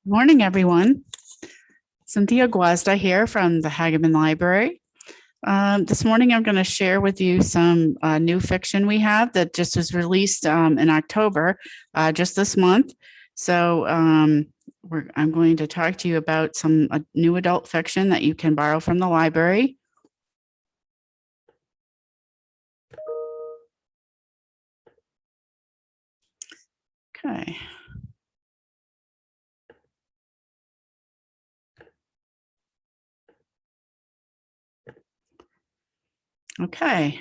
Morning, everyone. Cynthia Gwiazda here from the Hagaman Library. This morning, I'm going to share with you some new fiction we have that just was released in October, just this month. So I'm going to talk to you about some new adult fiction that you can borrow from the library. Okay. Okay.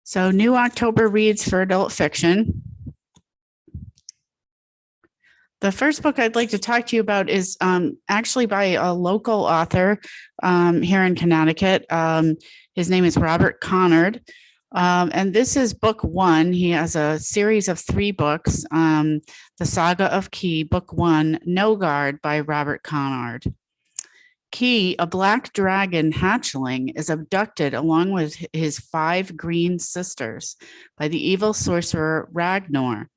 So new October reads for adult fiction. The first book I'd like to talk to you about is actually by a local author here in Connecticut. His name is Robert Conard. And this is book one. He has a series of 3 books. The Saga of Key, book 1, No Guard by Robert Conard. Key, a black dragon hatchling, is abducted along with his 5 green sisters by the evil sorcerer Ragnar.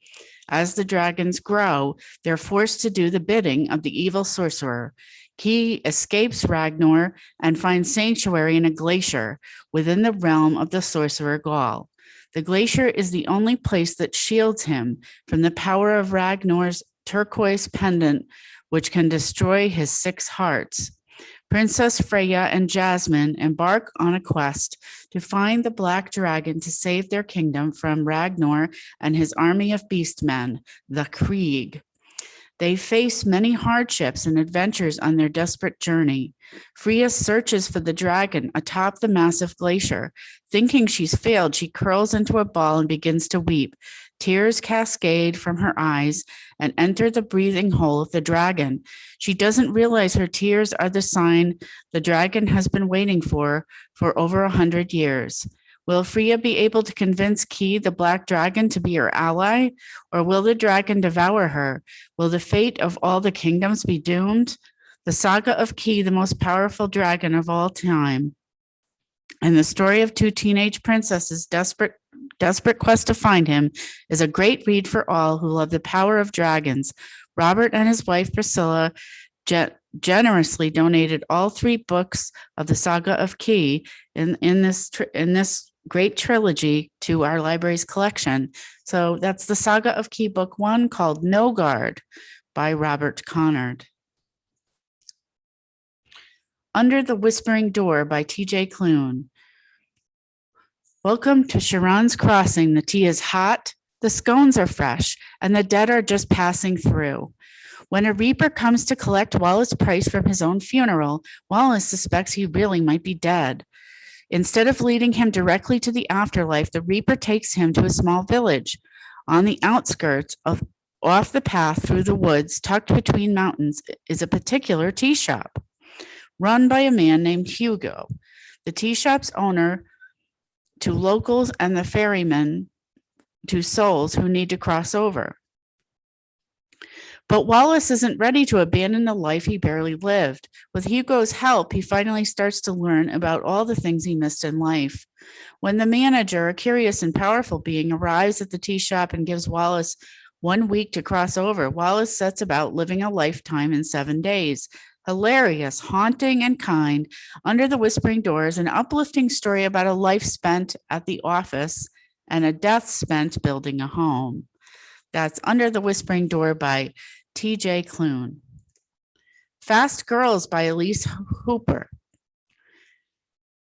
As the dragons grow, they're forced to do the bidding of the evil sorcerer. Key escapes Ragnar and finds sanctuary in a glacier within the realm of the sorcerer Gaul. The glacier is the only place that shields him from the power of Ragnar's turquoise pendant, which can destroy his 6 hearts. Princess Freya and Jasmine embark on a quest to find the black dragon to save their kingdom from Ragnar and his army of beastmen, the Krieg. They face many hardships and adventures on their desperate journey. Freya searches for the dragon atop the massive glacier. Thinking she's failed, she curls into a ball and begins to weep. Tears cascade from her eyes and enter the breathing hole of the dragon. She doesn't realize her tears are the sign the dragon has been waiting for over 100 years. Will Freya be able to convince Key, the black dragon, to be her ally? Or will the dragon devour her? Will the fate of all the kingdoms be doomed? The Saga of Key, the most powerful dragon of all time, and the story of 2 teenage princesses' desperate quest to find him, is a great read for all who love the power of dragons. Robert and his wife Priscilla generously donated all 3 books of the Saga of Key in this great trilogy to our library's collection. So that's the Saga of Key, book 1, called No Guard by Robert Conard. Under the Whispering Door by T.J. Klune. Welcome to Herons Crossing. The tea is hot, the scones are fresh, and the dead are just passing through. When a reaper comes to collect Wallace Price from his own funeral, Wallace suspects he really might be dead. Instead of leading him directly to the afterlife, the reaper takes him to a small village. On the outskirts off the path through the woods, tucked between mountains, is a particular tea shop, run by a man named Hugo. The tea shop's owner to locals and the ferryman to souls who need to cross over. But Wallace isn't ready to abandon the life he barely lived. With Hugo's help, he finally starts to learn about all the things he missed in life. When the manager, a curious and powerful being, arrives at the tea shop and gives Wallace 1 week to cross over, Wallace sets about living a lifetime in 7 days. Hilarious, haunting, and kind, Under the Whispering Door is an uplifting story about a life spent at the office and a death spent building a home. That's Under the Whispering Door by T.J. Klune. Fast Girls by Elise Hooper.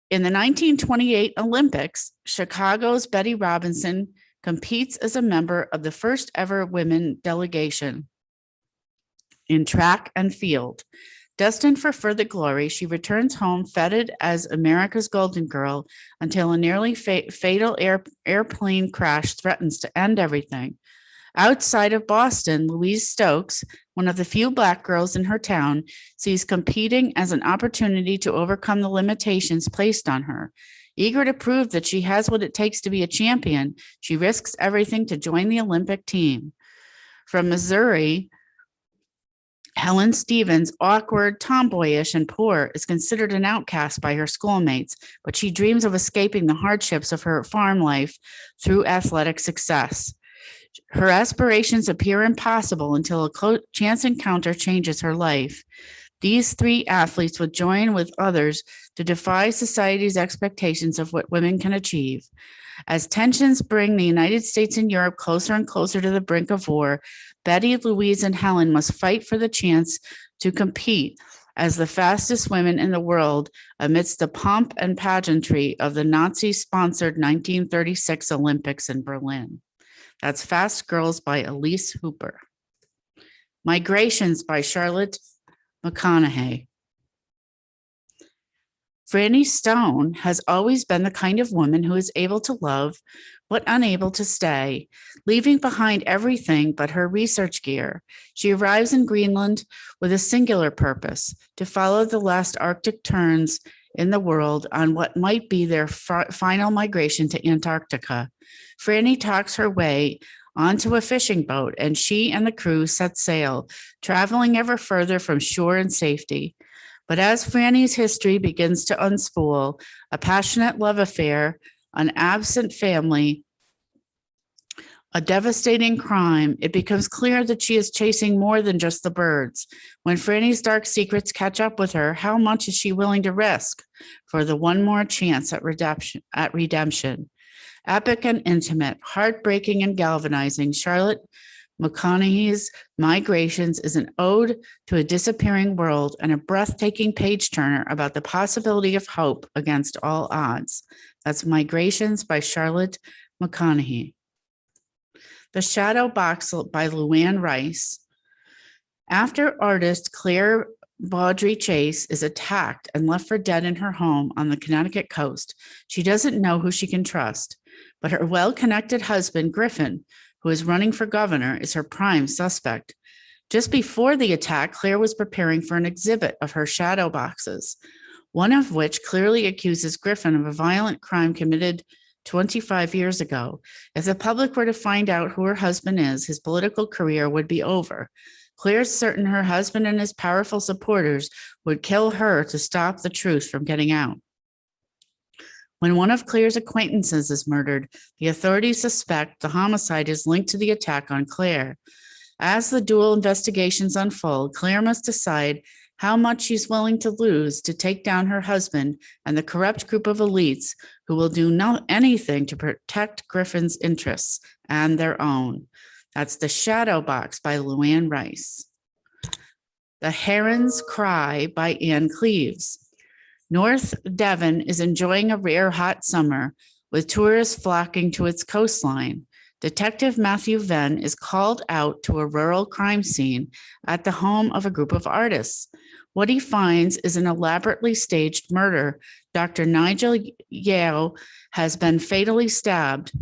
In the 1928 Olympics, Chicago's Betty Robinson competes as a member of the first ever women delegation in track and field. Destined for further glory, she returns home feted as America's Golden Girl until a nearly fatal airplane crash threatens to end everything. Outside of Boston, Louise Stokes, one of the few Black girls in her town, sees competing as an opportunity to overcome the limitations placed on her. Eager to prove that she has what it takes to be a champion, she risks everything to join the Olympic team. From Missouri, Helen Stevens, awkward, tomboyish, and poor, is considered an outcast by her schoolmates, but she dreams of escaping the hardships of her farm life through athletic success. Her aspirations appear impossible until a chance encounter changes her life. These three athletes would join with others to defy society's expectations of what women can achieve. As tensions bring the United States and Europe closer and closer to the brink of war, Betty, Louise, and Helen must fight for the chance to compete as the fastest women in the world amidst the pomp and pageantry of the Nazi-sponsored 1936 Olympics in Berlin. That's Fast Girls by Elise Hooper. Migrations by Charlotte McConaughey. Franny Stone has always been the kind of woman who is able to love, but unable to stay, leaving behind everything but her research gear. She arrives in Greenland with a singular purpose, to follow the last Arctic terns in the world on what might be their final migration to Antarctica. Franny talks her way onto a fishing boat, and she and the crew set sail, traveling ever further from shore and safety. But as Franny's history begins to unspool, a passionate love affair, an absent family, a devastating crime, it becomes clear that she is chasing more than just the birds. When Franny's dark secrets catch up with her, how much is she willing to risk for the one more chance at redemption? Epic and intimate, heartbreaking and galvanizing, Charlotte McConaughey's Migrations is an ode to a disappearing world and a breathtaking page-turner about the possibility of hope against all odds. That's Migrations by Charlotte McConaughey. The Shadow Box by Luann Rice. After artist Claire Baudry Chase is attacked and left for dead in her home on the Connecticut coast, she doesn't know who she can trust, but her well-connected husband, Griffin, who is running for governor, is her prime suspect. Just before the attack, Claire was preparing for an exhibit of her shadow boxes, one of which clearly accuses Griffin of a violent crime committed 25 years ago. If the public were to find out who her husband is, his political career would be over. Claire's certain her husband and his powerful supporters would kill her to stop the truth from getting out. When one of Claire's acquaintances is murdered, the authorities suspect the homicide is linked to the attack on Claire. As the dual investigations unfold, Claire must decide how much she's willing to lose to take down her husband and the corrupt group of elites who will do anything to protect Griffin's interests and their own. That's The Shadow Box by Luann Rice. The Herons Cry by Anne Cleves. North Devon is enjoying a rare hot summer, with tourists flocking to its coastline. Detective Matthew Venn is called out to a rural crime scene at the home of a group of artists. What he finds is an elaborately staged murder. Dr. Nigel Yeo has been fatally stabbed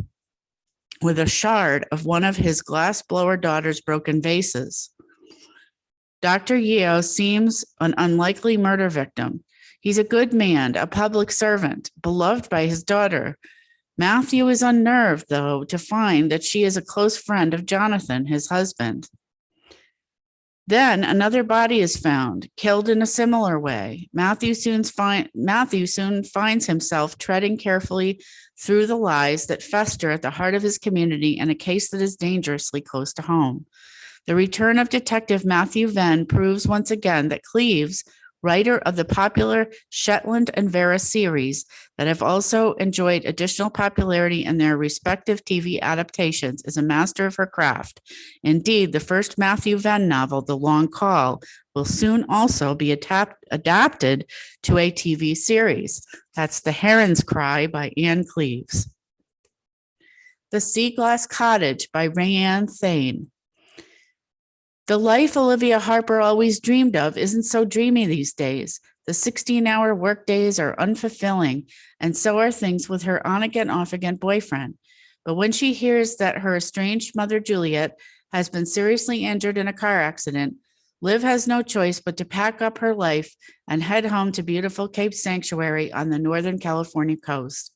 with a shard of one of his glassblower daughter's broken vases. Dr. Yeo seems an unlikely murder victim. He's a good man, a public servant, beloved by his daughter. Matthew is unnerved, though, to find that she is a close friend of Jonathan, his husband. Then another body is found, killed in a similar way. Matthew soon finds himself treading carefully through the lies that fester at the heart of his community in a case that is dangerously close to home. The return of Detective Matthew Venn proves once again that Cleves, writer of the popular Shetland and Vera series that have also enjoyed additional popularity in their respective TV adaptations, is a master of her craft. Indeed, the first Matthew Venn novel, The Long Call, will soon also be adapted to a TV series. That's The Herons Cry by Anne Cleves. The Sea Glass Cottage by Rayanne Thane. The life Olivia Harper always dreamed of isn't so dreamy these days. The 16-hour workdays are unfulfilling, and so are things with her on-again, off-again boyfriend. But when she hears that her estranged mother, Juliet, has been seriously injured in a car accident, Liv has no choice but to pack up her life and head home to beautiful Cape Sanctuary on the Northern California coast.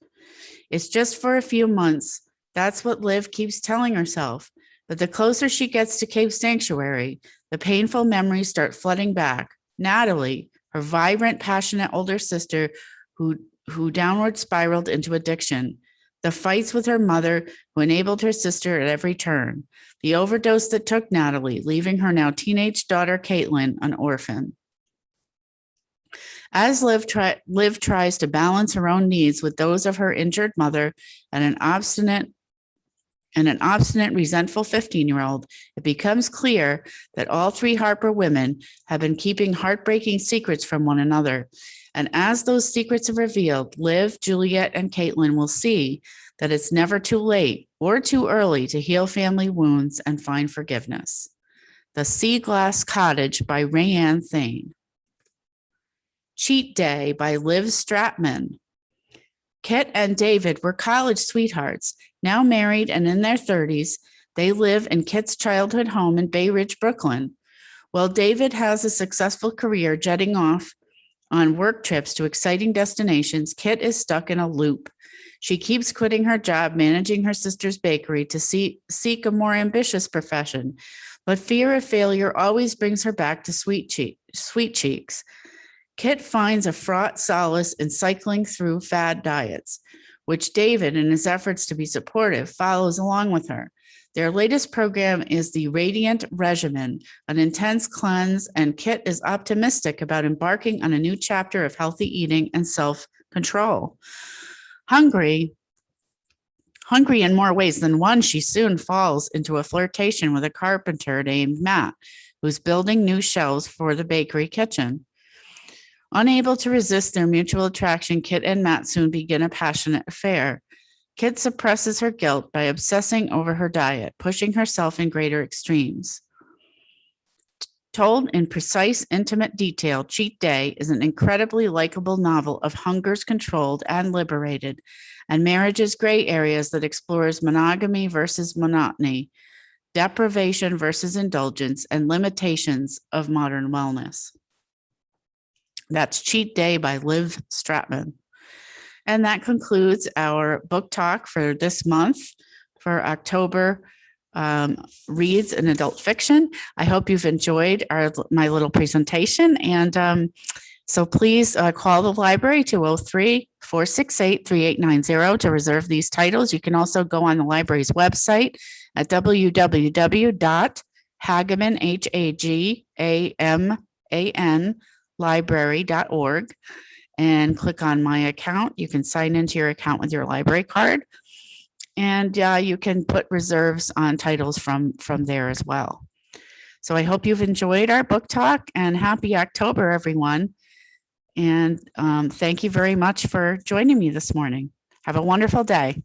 It's just for a few months. That's what Liv keeps telling herself. But the closer she gets to Cape Sanctuary, the painful memories start flooding back. Natalie, her vibrant, passionate older sister who downward spiraled into addiction. the fights with her mother, who enabled her sister at every turn, the overdose that took Natalie, leaving her now teenage daughter, Caitlin, an orphan. As Liv tries to balance her own needs with those of her injured mother and an obstinate, resentful 15-year-old, it becomes clear that all three Harper women have been keeping heartbreaking secrets from one another. And as those secrets are revealed, Liv, Juliet, and Caitlin will see that it's never too late or too early to heal family wounds and find forgiveness. The Sea Glass Cottage by Rayanne Thane. Cheat Day by Liv Stratman. Kit and David were college sweethearts. Now married and in their 30s, they live in Kit's childhood home in Bay Ridge, Brooklyn. While David has a successful career jetting off on work trips to exciting destinations, Kit is stuck in a loop. She keeps quitting her job managing her sister's bakery to seek a more ambitious profession, but fear of failure always brings her back to Sweet Cheeks. Kit finds a fraught solace in cycling through fad diets, which David, in his efforts to be supportive, follows along with her. Their latest program is the Radiant Regimen, an intense cleanse, and Kit is optimistic about embarking on a new chapter of healthy eating and self-control. Hungry in more ways than one, she soon falls into a flirtation with a carpenter named Matt, who's building new shelves for the bakery kitchen. Unable to resist their mutual attraction, Kit and Matt soon begin a passionate affair. Kit suppresses her guilt by obsessing over her diet, pushing herself in greater extremes. Told in precise, intimate detail, Cheat Day is an incredibly likable novel of hungers controlled and liberated, and marriage's gray areas that explores monogamy versus monotony, deprivation versus indulgence, and limitations of modern wellness. That's Cheat Day by Liv Stratman. And that concludes our book talk for this month for October reads in adult fiction. I hope you've enjoyed my little presentation. And so please call the library 203-468-3890 to reserve these titles. You can also go on the library's website at www.hagaman, library.org, and click on My Account. You can sign into your account with your library card, and you can put reserves on titles from there as well. So I hope you've enjoyed our book talk, and happy October, everyone. And thank you very much for joining me this morning. Have a wonderful day.